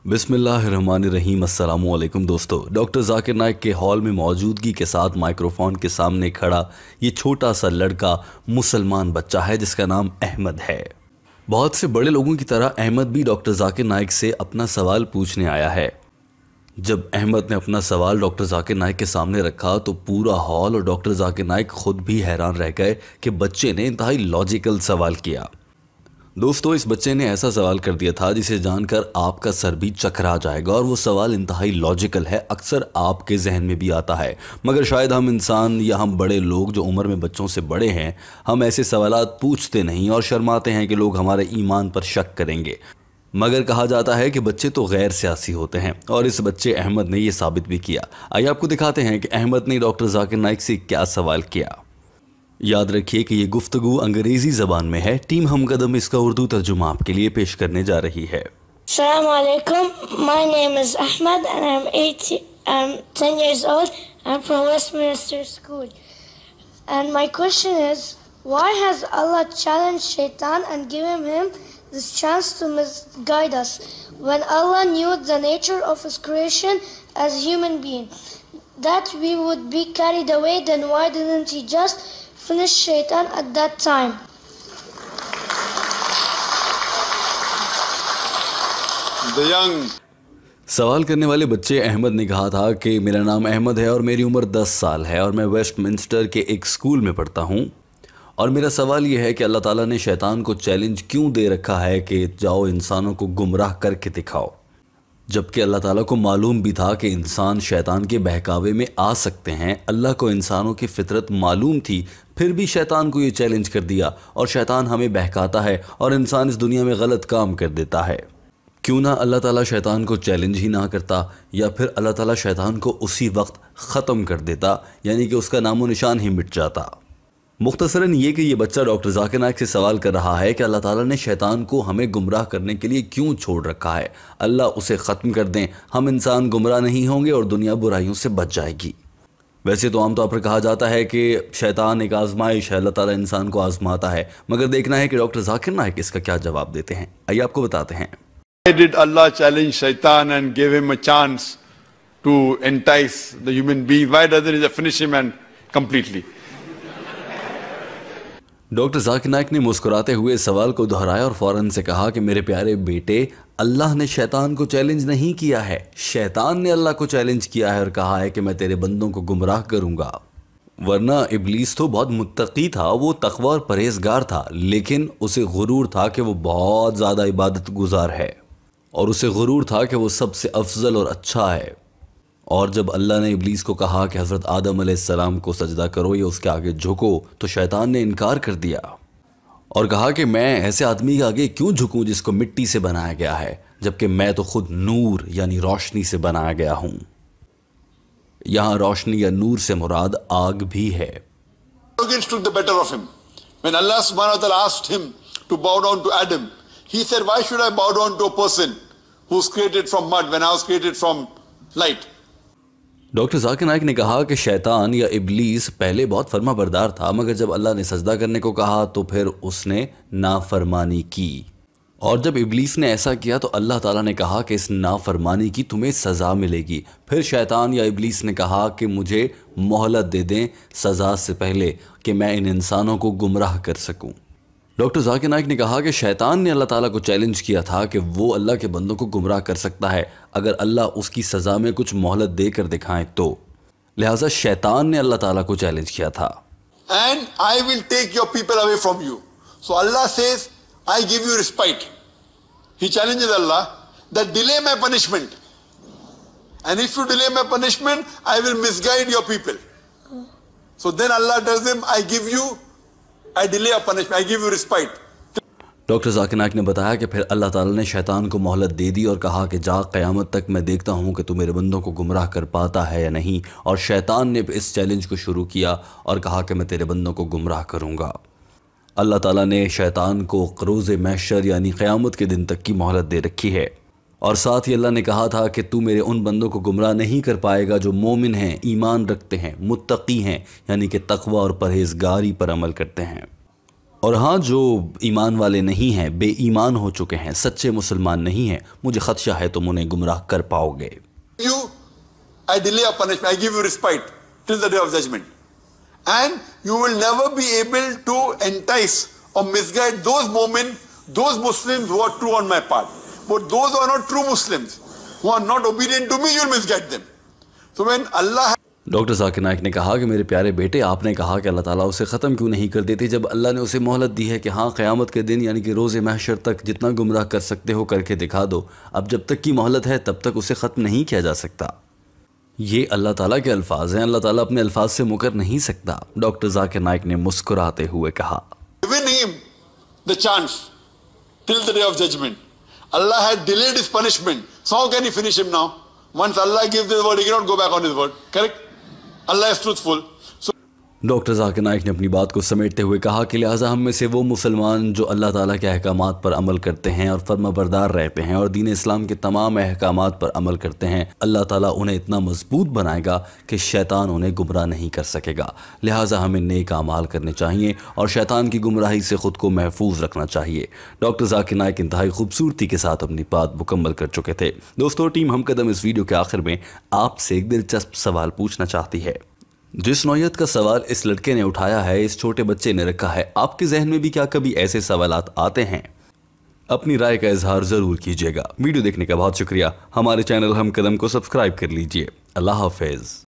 बिस्मिल्लाहिर्रहमानिर्रहीम। अस्सलाम वालेकुम दोस्तों। डॉक्टर जाकिर नाइक के हॉल में मौजूदगी के साथ माइक्रोफोन के सामने खड़ा ये छोटा सा लड़का मुसलमान बच्चा है जिसका नाम अहमद है। बहुत से बड़े लोगों की तरह अहमद भी डॉक्टर जाकिर नाइक से अपना सवाल पूछने आया है। जब अहमद ने अपना सवाल डॉक्टर जाकिर नाइक के सामने रखा तो पूरा हॉल और डॉक्टर जाकिर नाइक खुद भी हैरान रह गए कि बच्चे ने इंतहाई लॉजिकल सवाल किया। दोस्तों, इस बच्चे ने ऐसा सवाल कर दिया था जिसे जानकर आपका सर भी चकरा जाएगा, और वो सवाल इंतहाई लॉजिकल है, अक्सर आपके जहन में भी आता है, मगर शायद हम इंसान या हम बड़े लोग जो उम्र में बच्चों से बड़े हैं, हम ऐसे सवालात पूछते नहीं और शर्माते हैं कि लोग हमारे ईमान पर शक करेंगे। मगर कहा जाता है कि बच्चे तो गैर सियासी होते हैं, और इस बच्चे अहमद ने ये साबित भी किया। आइए आपको दिखाते हैं कि अहमद ने डॉक्टर जाकिर नाइक से क्या सवाल किया। याद रखिए कि ये गुफ्तगू अंग्रेजी ज़बान में है। टीम हमकदम इसका उर्दू तर्जुमा आपके लिए पेश करने जा रही है। Assalamu alaikum. My name is Ahmed and I'm 10 years old. I'm from Westminster School. And my question is, why has Allah challenged Shaitan and given him this chance to misguide us when Allah knew the nature of his creation as human being, that we would be carried away? Then why didn't he just finish Shaitan at that time? The young सवाल करने वाले बच्चे अहमद ने कहा था कि मेरा नाम अहमद है और मेरी उम्र 10 साल है और मैं वेस्टमिंस्टर के एक स्कूल में पढ़ता हूँ, और मेरा सवाल यह है कि अल्लाह ताला ने शैतान को चैलेंज क्यों दे रखा है कि जाओ इंसानों को गुमराह करके दिखाओ, जबकि अल्लाह ताला को मालूम भी था कि इंसान शैतान के बहकावे में आ सकते हैं। अल्लाह को इंसानों की फितरत मालूम थी, फिर भी शैतान को ये चैलेंज कर दिया, और शैतान हमें बहकाता है और इंसान इस दुनिया में गलत काम कर देता है। क्यों ना अल्लाह ताला शैतान को चैलेंज ही ना करता, या फिर अल्लाह ताला शैतान को उसी वक्त ख़त्म कर देता, यानी कि उसका नामो निशान ही मिट जाता। मुख्तसरन ये कि ये बच्चा डॉक्टर जाकिर नाइक से सवाल कर रहा है कि अल्लाह ताला ने शैतान को हमें गुमराह करने के लिए क्यों छोड़ रखा है। अल्लाह उसे ख़त्म कर दें, हम इंसान गुमराह नहीं होंगे और दुनिया बुराइयों से बच जाएगी। वैसे तो आमतौर पर कहा जाता है कि शैतान एक आजमाइश है, अल्लाह ताला इंसान को आजमाता है, मगर देखना है कि डॉक्टर जाकिर नाइक इसका क्या जवाब देते हैं। आइए आपको बताते हैं। Why did Allah challenge Shaitan and give him a chance to entice the human being? Why doesn't he just finish him and completely? Doctor Zakir Naik ने मुस्कुराते हुए सवाल को दोहराया और फौरन से कहा कि मेरे प्यारे बेटे, अल्लाह ने शैतान को चैलेंज नहीं किया है, शैतान ने अल्लाह को चैलेंज किया है और कहा है कि मैं तेरे बंदों को गुमराह करूंगा। वरना इब्लीस तो बहुत मुत्तकी था, वो तकवा और परहेजगार था, लेकिन उसे गुरूर था कि वो बहुत ज़्यादा इबादत गुजार है, और उसे गुरूर था कि वो सबसे अफजल और अच्छा है। और जब अल्लाह ने इब्लीस को कहा कि हज़रत आदम अलैहिस्सलाम को सजदा करो या उसके आगे झुको, तो शैतान ने इनकार कर दिया और कहा कि मैं ऐसे आदमी के आगे क्यों झुकूं जिसको मिट्टी से बनाया गया है, जबकि मैं तो खुद नूर यानी रोशनी से बनाया गया हूँ। यहाँ रोशनी या नूर से मुराद आग भी है। Arrogance took the better of him. When Allah subhanahu wa ta'ala asked him to bow down to Adam, he said, why should I bow down to a person who's created from mud when I was created from light? Doctor Zakir Naik ने कहा कि शैतान या इब्लीस पहले बहुत फर्मा बरदार था, मगर जब अल्लाह ने सजदा करने को कहा तो फिर उसने नाफरमानी की, और जब इब्लीस ने ऐसा किया तो अल्लाह ताला ने कहा कि इस नाफरमानी की तुम्हें सज़ा मिलेगी। फिर शैतान या इब्लीस ने कहा कि मुझे मोहलत दे दें सज़ा से पहले कि मैं इन इंसानों को गुमराह कर सकूं। डॉक्टर जाकिर नाइक ने कहा कि शैतान ने अल्लाह ताला को चैलेंज किया था कि वो अल्लाह के बंदों को गुमराह कर सकता है अगर अल्लाह उसकी सज़ा में कुछ मोहलत देकर दिखाएं तो, लिहाजा शैतान ने अल्लाह ताला को चैलेंज किया था। And I will take your people away from you. So Allah says, I give you respite. He challenges Allah that delay my punishment. And if you delay my punishment, I will misguide your people. So then Allah tells him, I delay your punishment, I give you respite. Doctor Zakir Naik ने बताया कि फिर अल्लाह ताला ने शैतान को मोहलत दे दी और कहा कि जा क़यामत तक मैं देखता हूँ कि तू मेरे बंदों को गुमराह कर पाता है या नहीं, और शैतान ने इस चैलेंज को शुरू किया और कहा कि मैं तेरे बंदों को गुमराह करूँगा। अल्लाह ताला ने शैतान को रोज़े महशर यानी क़यामत के दिन तक की मोहलत दे रखी है, और साथ ही अल्लाह ने कहा था कि तू मेरे उन बंदों को गुमराह नहीं कर पाएगा जो मोमिन हैं, ईमान रखते हैं, मुत्तकी हैं, यानी कि तकवा और परहेजगारी पर अमल करते हैं। اور ہاں جو ایمان والے نہیں ہیں، بے ایمان ہو چکے ہیں، سچے مسلمان نہیں ہیں، مجھے خدشہ ہے تم انہیں گمراہ کر پاؤ گے۔ You, I delay a punishment, I give you respite till the day of judgment. And you will never be able to entice or misguide those moments, those Muslims who are true on my part. But those who are not true Muslims, who are not obedient to me, you will misguide them. So when Allah... doctor Zakir Naik نے کہا کہ میرے پیارے بیٹے، آپ نے کہا کہ اللہ تعالیٰ اسے ختم کیوں نہیں کر دیتے جب اللہ نے اسے مہلت دی ہے کہ ہاں قیامت کے دن یعنی کہ روز محشر تک جتنا گمراہ کر سکتے ہو کر کے دکھا دو، اب جب تک کی مہلت ہے تب تک اسے ختم نہیں کیا جا سکتا۔ یہ اللہ تعالیٰ کے الفاظ ہیں، اللہ تعالیٰ اپنے الفاظ سے مکر نہیں سکتا۔ ڈاکٹر ذاکر نائک نے مسکراتے ہوئے کہا، Given him the chance till the day of judgment. Allah had delayed his punishment. So how can he finish him now? Once Allah gives his word, he cannot go back on his word. Correct? Allah is truthful. So doctor Zakir Naik نے اپنی بات کو سمیٹتے ہوئے کہا کہ لہٰذا ہم میں سے وہ مسلمان جو اللہ تعالیٰ کے احکامات پر عمل کرتے ہیں اور فرما بردار رہتے ہیں اور دین اسلام کے تمام احکامات پر عمل کرتے ہیں، اللہ تعالیٰ انہیں اتنا مضبوط بنائے گا کہ شیطان انہیں گمراہ نہیں کر سکے گا۔ لہٰذا ہمیں نیک اعمال کرنے چاہیے اور شیطان کی گمراہی سے خود کو محفوظ رکھنا چاہیے۔ ڈاکٹر ذاکر نائک انتہائی خوبصورتی کے ساتھ اپنی بات مکمل کر چکے تھے۔ دوستو، ٹیم ہم قدم اس ویڈیو کے آخر میں آپ سے ایک دلچسپ سوال پوچھنا چاہتی ہے۔ جس نوعیت کا سوال اس لڑکے نے اٹھایا ہے، اس چھوٹے بچے نے رکھا ہے، آپ کے ذہن میں بھی کیا کبھی ایسے سوالات آتے ہیں؟ اپنی رائے کا اظہار ضرور کیجیے گا۔ ویڈیو دیکھنے کا بہت شکریہ۔ ہمارے چینل ہم قدم کو سبسکرائب کر لیجئے۔ اللہ حافظ۔